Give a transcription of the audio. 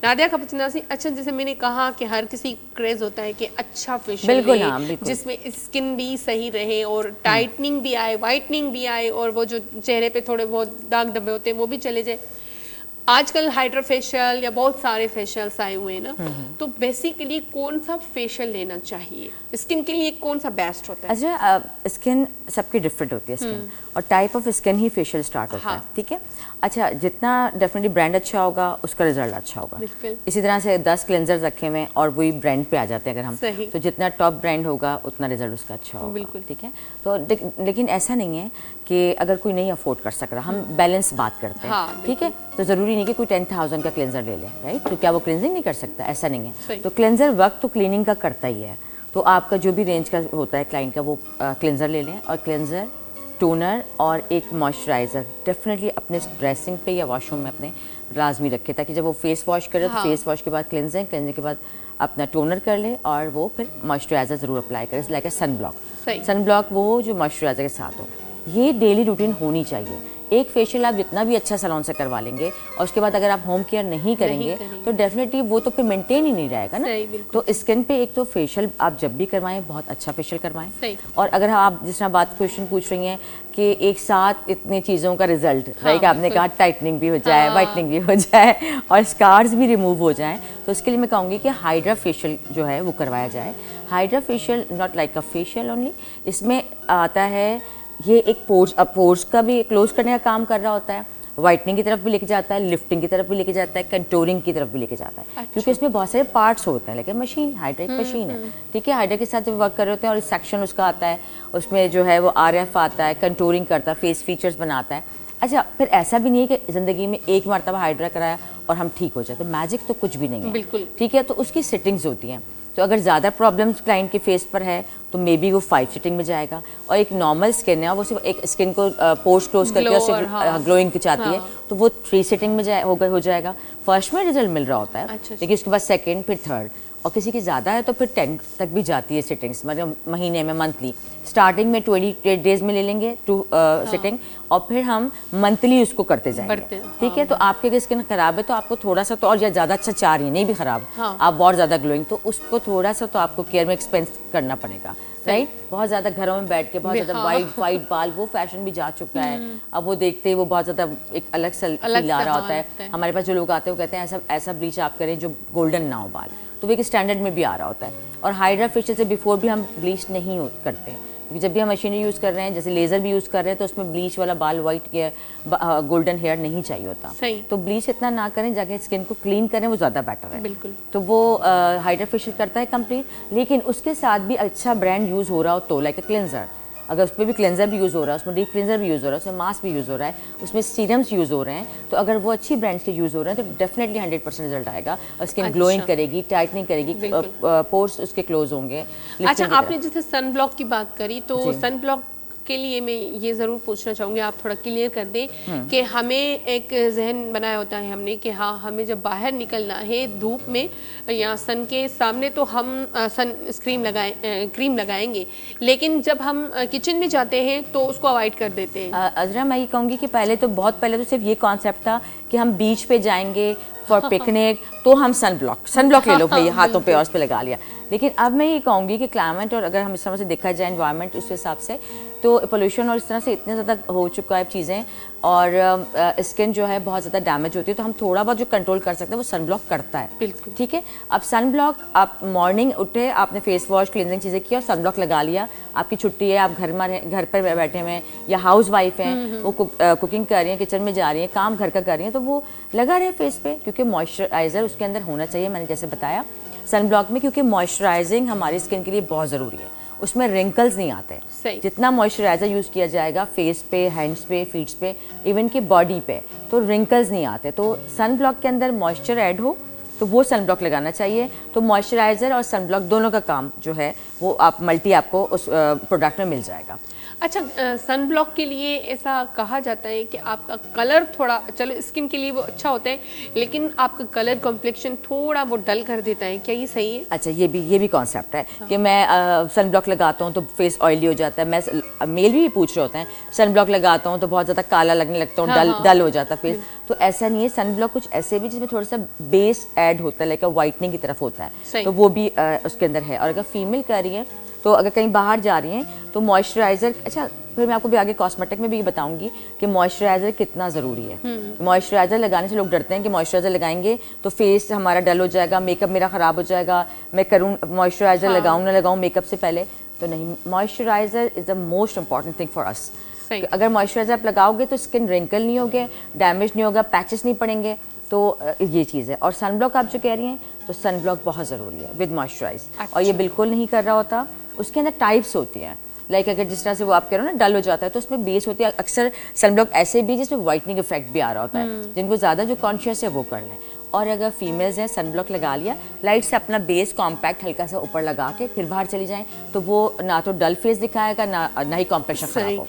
नादिया कपूरनासी, अच्छा जैसे मैंने कहा कि हर किसी क्रेज होता है कि अच्छा फेशियल बिल्कुल जिसमें स्किन भी सही रहे और टाइटनिंग भी आए, वाइटनिंग भी आए, और वो जो चेहरे पे थोड़े बहुत दाग धब्बे होते हैं वो भी चले जाए। आजकल हाइड्रा फेशियल या बहुत सारे फेशियल्स आए हुए हैं ना, तो बेसिकली कौन सा फेशियल लेना चाहिए स्किन के लिए, कौन सा बेस्ट होता है? अच्छा, स्किन सबकी डिफरेंट होती है स्किन, और type of skin he facial start होता है, ठीक है। अच्छा, जितना डेफिनेटली ब्रांड अच्छा होगा उसका रिजल्ट अच्छा होगा। इसी तरह से 10 क्लेंजर्स रखे हुए और वही ब्रांड पे आ जाते हैं अगर हम, तो जितना टॉप ब्रांड होगा उतना रिजल्ट उसका अच्छा होगा, ठीक है। तो लेकिन ऐसा नहीं है कि अगर कोई नहीं अफोर्ड कर सक रहा, हम बैलेंस बात करते हैं, ठीक है। तो ज़रूरी नहीं कि कोई 10,000 का क्लेंजर ले ले, राइट, तो क्या वो क्लिनजिंग नहीं कर सकता? ऐसा नहीं है। तो क्लेंजर वर्क तो क्लीनिंग का करता ही है, तो आपका जो भी रेंज का होता है क्लाइंट का वो क्लेंजर ले लें, और क्लेंजर, टोनर और एक मॉइस्चराइज़र डेफिनेटली अपने ड्रेसिंग पे या वॉशरूम में अपने लाजमी रखे, ताकि जब वो फेस वॉश करे तो फेस वॉश के बाद क्लेंजिंग के बाद अपना टोनर कर ले, और वो फिर मॉइस्चराइज़र ज़रूर अप्लाई करे, लाइक ए सन ब्लॉक वो जो मॉइस्चराइज़र के साथ हो। ये डेली रूटीन होनी चाहिए। एक फेशियल आप जितना भी अच्छा सैलून से करवा लेंगे और उसके बाद अगर आप होम केयर नहीं करेंगे तो डेफिनेटली वो तो फिर मेंटेन ही नहीं रहेगा ना। तो स्किन पे एक तो फेशियल आप जब भी करवाएं बहुत अच्छा फेशियल करवाएं, और अगर आप जिस तरह बात क्वेश्चन पूछ रही हैं कि एक साथ इतनी चीज़ों का रिजल्ट, राइट, आपने कहा टाइटनिंग भी हो जाए, वाइटनिंग भी हो जाए और स्कार्स भी रिमूव हो जाएं, तो उसके लिए मैं कहूँगी कि हाइड्रा फेशियल जो है वो करवाया जाए। Hydra facial not like a facial only, इसमें आता है ये एक पोर्स का भी क्लोज करने का काम कर रहा होता है, वाइटनिंग की तरफ भी लेके जाता है, लिफ्टिंग की तरफ भी लेके जाता है, कंटूरिंग की तरफ भी लेके जाता है। अच्छा। क्योंकि इसमें बहुत सारे पार्ट्स होते हैं, लेकिन मशीन हाइड्रा एक मशीन है, ठीक है। हाइड्रा के साथ जब वर्क कर रहे होते हैं और सेक्शन उसका आता है, उसमें जो है वो RF आता है, कंटूरिंग करता है, फेस फीचर्स बनाता है। अच्छा, फिर ऐसा भी नहीं है कि ज़िंदगी में एक मरतबा हाइड्रा कराया और हम ठीक हो जाए, तो मैजिक तो कुछ भी नहीं है, बिल्कुल, ठीक है। तो उसकी सेटिंग्स होती हैं, तो अगर ज़्यादा प्रॉब्लम्स क्लाइंट के फेस पर है तो मे बी वो 5 सिटिंग में जाएगा, और एक नॉर्मल स्किन है वो सिर्फ एक स्किन को पोर्स क्लोज करके सिर्फ ग्लोइंग की चाहती है, तो वो 3 सिटिंग में हो जाएगा। फर्स्ट में रिजल्ट मिल रहा होता है, लेकिन उसके बाद सेकेंड, फिर थर्ड, और किसी की ज़्यादा है तो फिर 10 तक भी जाती है सिटिंग्स, मतलब महीने में, मंथली। स्टार्टिंग में 28 डेज में ले लेंगे 2 सिटिंग, और फिर हम मंथली उसको करते जाएंगे, ठीक है। तो आपकी अगर स्किन खराब है तो आपको थोड़ा सा तो, और ज़्यादा अच्छा चाह रही है, नहीं भी खराब, आप बहुत ज़्यादा ग्लोइंग, तो उसको थोड़ा सा तो आपको केयर में एक्सपेंस करना पड़ेगा, राइट। बहुत ज़्यादा घरों में बैठ के बहुत ज़्यादा वाइट बाल, वो फैशन भी जा चुका है, अब वो देखते ही वो बहुत ज़्यादा एक अलग सा फील आ रहा होता है। हमारे पास जो लोग आते हैं वो कहते हैं ऐसा ब्लीच आप करें जो गोल्डन ना हो बाल, तो वो एक स्टैंडर्ड में भी आ रहा होता है। और हाइड्रा फेशियल से बिफोर भी हम ब्लीच नहीं करते हैं, क्योंकि जब भी हम मशीनरी यूज़ कर रहे हैं, जैसे लेज़र भी यूज़ कर रहे हैं, तो उसमें ब्लीच वाला बाल, वाइट के गोल्डन हेयर नहीं चाहिए होता, तो ब्लीच इतना ना करें, जाके स्किन को क्लीन करें, वो ज़्यादा बेटर है, बिल्कुल। तो वो हाइड्रा फेशियल करता है कंप्लीट, लेकिन उसके साथ भी अच्छा ब्रांड यूज़ हो रहा हो तो, लाइक अ क्लेंजर, अगर उस पर भी क्लेंजर भी यूज़ हो रहा है, उसमें डीप क्लेंजर भी यूज़ हो रहा है, उसमें मास्क भी यूज़ हो रहा है, उसमें सीरम्स यूज़ हो रहे हैं, तो अगर वो अच्छी ब्रांड्स के यूज़ हो रहे हैं तो डेफिनेटली 100% रिजल्ट आएगा, और स्किन ग्लोइंग करेगी, टाइटनिंग करेगी, पोर्स उसके क्लोज होंगे। अच्छा, आपने जैसे सन ब्लॉक की बात करी, तो सन ब्लॉक के लिए मैं ये ज़रूर पूछना चाहूँगी, आप थोड़ा क्लियर कर दें कि हमें एक जहन बनाया होता है हमने कि हाँ, हमें जब बाहर निकलना है धूप में या सन के सामने तो हम सन क्रीम लगाएंगे, लेकिन जब हम किचन में जाते हैं तो उसको अवॉइड कर देते हैं। अजरा, मैं ये कहूँगी कि बहुत पहले तो सिर्फ ये कॉन्सेप्ट था कि हम बीच पे जाएंगे फॉर पिकनिक तो हम सन ब्लॉक ले लो भाई, हाथों पे और उस पे लगा लिया। लेकिन अब मैं ये कहूँगी कि क्लाइमेट, और अगर हम इस तरह से देखा जाए एनवायरनमेंट, उस हिसाब से तो पोल्यूशन और इस तरह से इतने ज़्यादा हो चुका है चीज़ें, और स्किन जो है बहुत ज़्यादा डैमेज होती है, तो हम थोड़ा बहुत जो कंट्रोल कर सकते हैं वो सन ब्लॉक करता है, बिल्कुल, ठीक है। अब सन ब्लॉक, आप मॉर्निंग उठे, आपने फेस वॉश, क्लींजिंग चीज़ें की और सन ब्लॉक लगा लिया, आपकी छुट्टी है, आप घर पर बैठे हुए हैं, या हाउस वाइफ हैं, वो कुकिंग कर रही हैं, किचन में जा रही हैं, काम घर का कर रही हैं, तो वो लगा रहे फेस पे, क्योंकि मॉइस्चराइज़र उसके अंदर होना चाहिए, मैंने जैसे बताया सन ब्लॉक में, क्योंकि मॉइस्चराइजिंग हमारी स्किन के लिए बहुत ज़रूरी है, उसमें रिंकल्स नहीं आते। जितना मॉइस्चराइज़र यूज़ किया जाएगा फेस पे, हैंड्स पे, फीट्स पे, इवन कि बॉडी पे, तो रिंकल्स नहीं आते। तो सन ब्लॉक के अंदर मॉइस्चर ऐड हो तो वो सन ब्लॉक लगाना चाहिए। तो मॉइस्चराइज़र और सन ब्लॉक दोनों का काम जो है वो आपको उस प्रोडक्ट में मिल जाएगा। अच्छा, सन ब्लॉक के लिए ऐसा कहा जाता है कि आपका कलर थोड़ा, चलो स्किन के लिए वो अच्छा होता है, लेकिन आपका कलर कॉम्प्लेक्शन थोड़ा वो डल कर देता है, क्या ये सही है? अच्छा, ये भी कॉन्सेप्ट है कि मैं सन ब्लॉक लगाता हूँ तो फेस ऑयली हो जाता है, मैं मेल भी पूछ रहे होते हैं सन ब्लॉक लगाता हूँ तो बहुत ज़्यादा काला लगने लगता हूँ, डल हो जाता फेस, तो ऐसा नहीं है। सन ब्लॉक कुछ ऐसे भी जिसमें थोड़ा सा बेस ऐड होता है, लाइक वाइटनिंग की तरफ होता है, तो वो भी उसके अंदर है। और अगर फीमेल कर रही है तो अगर कहीं बाहर जा रही हैं तो मॉइस्चराइज़र, अच्छा फिर मैं आपको भी आगे कॉस्मेटिक में भी बताऊंगी कि मॉइस्चराइज़र कितना ज़रूरी है। मॉइस्चराइज़र लगाने से लोग डरते हैं कि मॉइस्चराइज़र लगाएंगे तो फेस हमारा डल हो जाएगा, मेकअप मेरा ख़राब हो जाएगा, मैं करूँ मॉइस्चराइज़र लगाऊँ ना लगाऊँ मेकअप से पहले, तो नहीं। Moisturiser is the most important thing for us. अगर मॉइस्चराइज़र आप लगाओगे तो स्किन रिंकल नहीं होगे, डैमेज नहीं होगा, पैचेस नहीं पड़ेंगे, तो ये चीज़ है। और सन ब्लॉक आप जो कह रही हैं, तो सन ब्लॉक बहुत ज़रूरी है विद मॉइस्चराइज। और ये बिल्कुल नहीं कर रहा होता, उसके अंदर टाइप्स होती हैं, लाइक अगर जिस तरह से वो आप कह रहे हो ना डल हो जाता है तो उसमें बेस होती है। अक्सर सन ब्लॉक ऐसे भी जिसमें वाइटनिंग इफेक्ट भी आ रहा होता है, जिनको ज़्यादा जो कॉन्शियस है वो कर लें। और अगर फीमेल्स हैं सन ब्लॉक लगा लिया, लाइट से अपना बेस कॉम्पैक्ट हल्का सा ऊपर लगा के फिर बाहर चली जाएं, तो वो ना तो डल फेस दिखाएगा ना ही कॉम्प्लेक्शन खराब होगा।